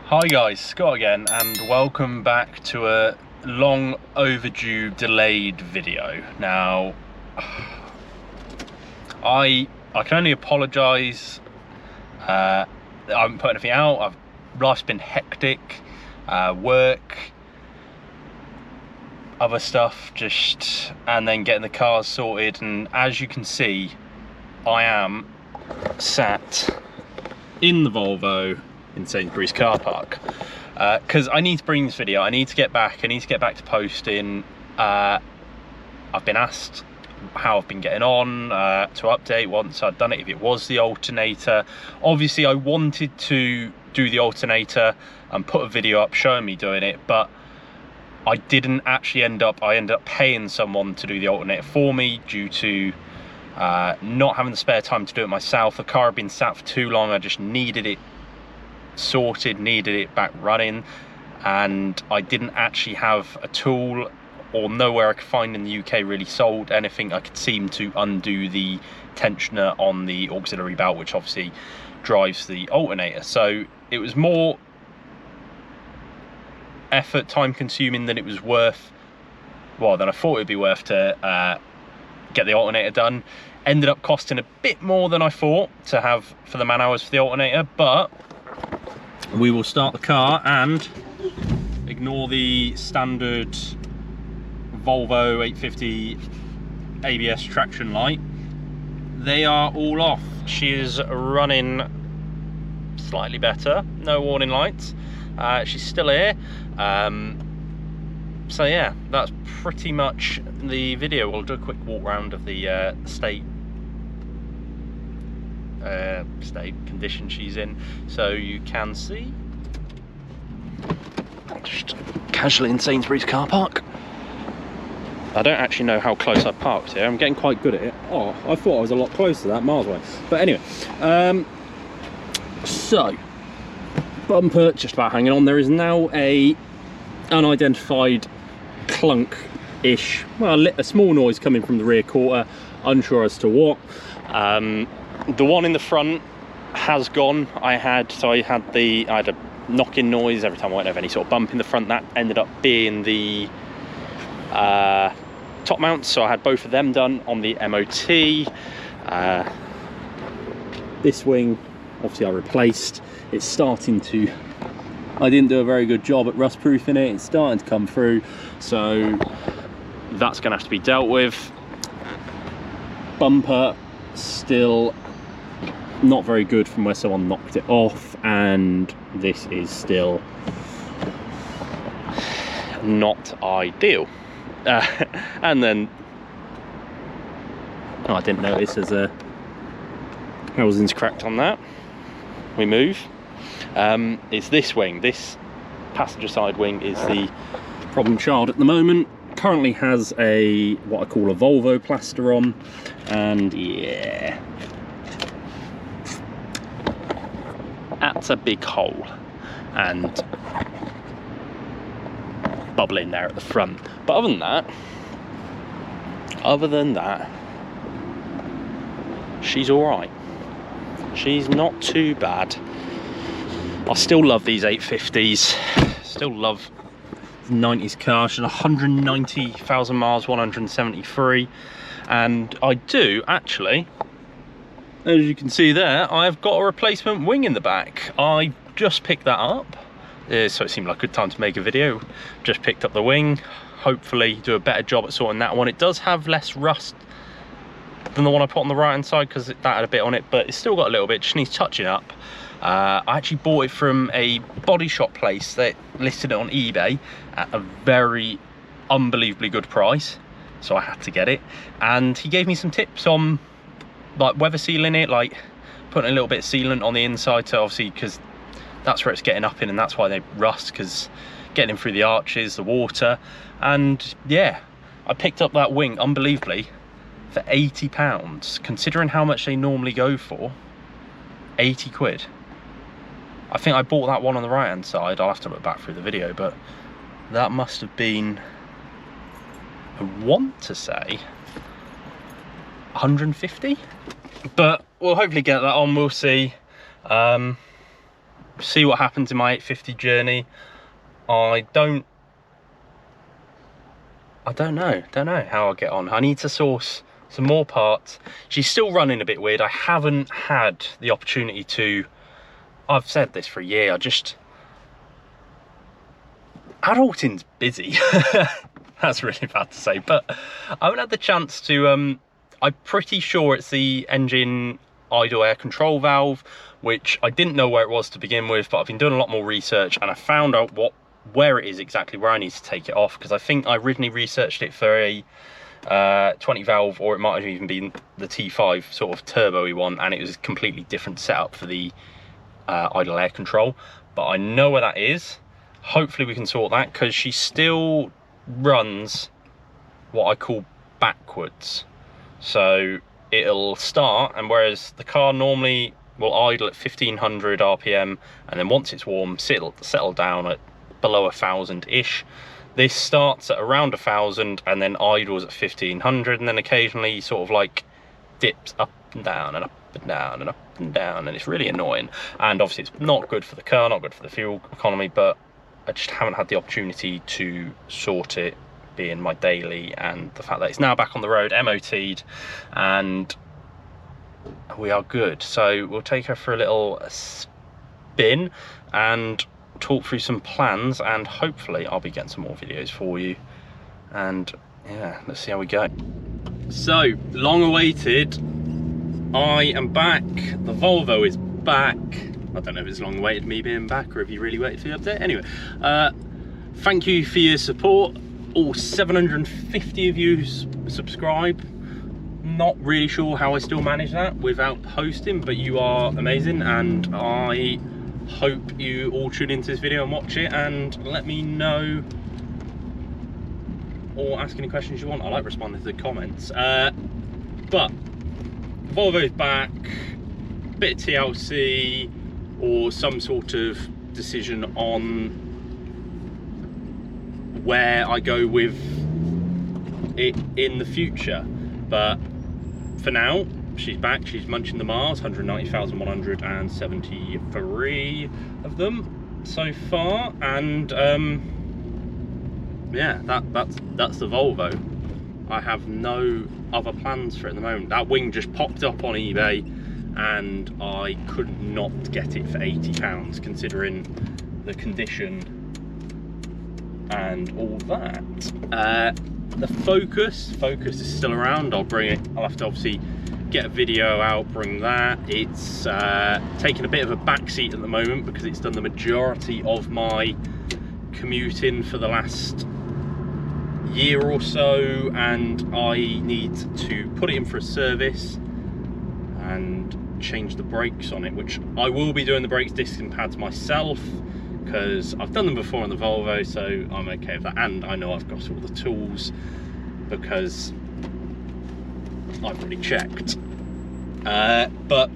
Hi guys, Scott again, and welcome back to a long overdue delayed video. Now, I can only apologise. I haven't put anything out. Life's been hectic, work, other stuff, and then getting the cars sorted. And as you can see, I am sat in the Volvo in Sainsbury's car park because I need to bring this video. I need to get back to posting. I've been asked how I've been getting on, to update once I'd done it, if it was the alternator. Obviously I wanted to do the alternator and put a video up showing me doing it, but I didn't actually I ended up paying someone to do the alternator for me due to not having the spare time to do it myself. The car had been sat for too long. I just needed it sorted, needed it back running, and I didn't actually have a tool or nowhere I could find in the UK really sold anything I could seem to undo the tensioner on the auxiliary belt, which obviously drives the alternator. So it was more effort, time consuming than it was worth, well, than I thought it'd be worth to get the alternator done. Ended up costing a bit more than I thought to have for the man hours for the alternator, but we will start the car and ignore the standard Volvo 850 ABS traction light. They are all off. She is running slightly better, no warning lights. She's still here. So yeah, that's pretty much the video. We'll do a quick walk round of the state condition she's in, so you can see. Just casually in Sainsbury's car park. I don't actually know how close I parked here. I'm getting quite good at it. Oh, I thought I was a lot closer to that, miles away. But anyway, so bumper just about hanging on. There is now a unidentified clunk-ish, well, a small noise coming from the rear quarter, unsure as to what. The one in the front has gone. I had a knocking noise every time I went over any sort of bump in the front. That ended up being the top mounts, so I had both of them done on the MOT. This wing, obviously I replaced. It's starting to, I didn't do a very good job at rust proofing it. It's starting to come through, so that's gonna have to be dealt with. Bumper still not very good from where someone knocked it off, and this is still not ideal. And then, oh, I didn't notice there's a housing's cracked on that. We move. It's this wing, this passenger side wing is the problem child at the moment. Currently has a, what I call a Volvo plaster on, and yeah, that's a big hole and bubbling there at the front. But other than that, she's all right. She's not too bad. I still love these 850s. Still love the 90s car. She's 190,000 miles, 173, and I do actually, as you can see there, I've got a replacement wing in the back. I just picked that up, so it seemed like a good time to make a video. Just picked up the wing. Hopefully do a better job at sorting that one. It does have less rust than the one I put on the right hand side because that had a bit on it, but it's still got a little bit, just needs touching up. I actually bought it from a body shop place that listed it on eBay at a very unbelievably good price, so I had to get it. And he gave me some tips on like weather sealing it, like putting a little bit of sealant on the inside, to obviously, because that's where it's getting up in and that's why they rust, because getting in through the arches, the water. And yeah, I picked up that wing unbelievably for £80, considering how much they normally go for. 80 quid. I think I bought that one on the right hand side. I'll have to look back through the video, but that must have been, I want to say 150, but we'll hopefully get that on. We'll see. see what happens in my 850 journey. I don't know how I'll get on. I need to source some more parts. She's still running a bit weird. I haven't had the opportunity to, I've said this for a year, adulting's busy. That's really bad to say, but I haven't had the chance to, I'm pretty sure it's the engine idle air control valve, which I didn't know where it was to begin with, but I've been doing a lot more research and I found out where it is exactly, where I need to take it off, because I think I originally researched it for a 20 valve, or it might have even been the T5 sort of turbo-y one, and it was a completely different setup for the idle air control. But I know where that is. Hopefully we can sort that, because she still runs what I call backwards. So it'll start, and whereas the car normally will idle at 1500 RPM, and then once it's warm, settle down at below 1000-ish. This starts at around 1000 and then idles at 1500, and then occasionally sort of like dips up and down and up and down and up and down, and it's really annoying. And obviously it's not good for the car, not good for the fuel economy, but I just haven't had the opportunity to sort it, being my daily, and the fact that it's now back on the road, MOT'd, and we are good. So we'll take her for a little spin and talk through some plans, and hopefully I'll be getting some more videos for you. And yeah, let's see how we go. So, long awaited, I am back. The Volvo is back. I don't know if it's long awaited me being back, or if you really waited for the update. Anyway, thank you for your support. All 750 of you subscribe. Not really sure how I still manage that without posting, but you are amazing, and I hope you all tune into this video and watch it and let me know, or ask any questions you want. I like responding to the comments. But Volvo's back, bit of TLC or some sort of decision on where I go with it in the future. But for now, she's back, she's munching the miles, 190,173 of them so far, and yeah, that's the Volvo. I have no other plans for it at the moment. That wing just popped up on eBay and I could not get it for £80, considering the condition and all that. The Focus is still around. I'll bring it, I'll have to obviously get a video out, bring that. It's taking a bit of a backseat at the moment because it's done the majority of my commuting for the last year or so, and I need to put it in for a service and change the brakes on it, which I will be doing the brakes, discs and pads myself, because I've done them before on the Volvo, so I'm okay with that, and I know I've got all the tools because I've already checked. But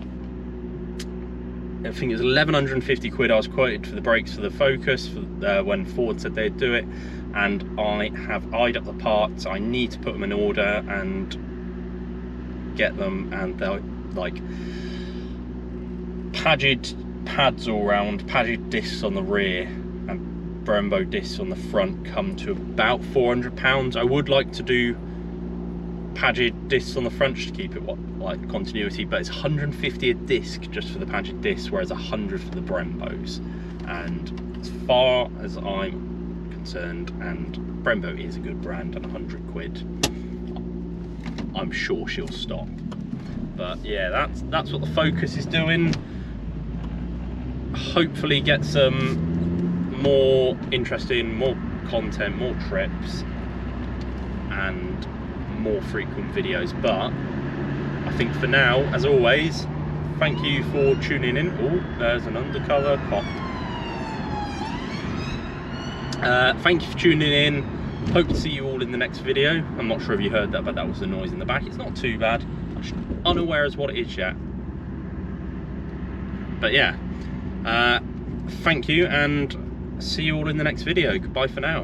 I think it was 1150 quid I was quoted for the brakes for the Focus when Ford said they'd do it, and I have eyed up the parts. I need to put them in order and get them, and they're like padded pads all round, padded discs on the rear and Brembo discs on the front, come to about £400. I would like to do padded discs on the front just to keep it like continuity, but it's 150 a disc just for the padded discs, whereas 100 for the Brembos. And as far as I'm concerned, and Brembo is a good brand, and 100 quid, I'm sure she'll stop. But yeah, that's what the Focus is doing. Hopefully get some more interesting, more content, more trips and more frequent videos. But I think for now, as always, thank you for tuning in. Oh, there's an undercover cop. Thank you for tuning in. Hope to see you all in the next video. I'm not sure if you heard that, but that was the noise in the back. It's not too bad. I'm just unaware as what it is yet. But yeah, thank you, and see you all in the next video. Goodbye for now.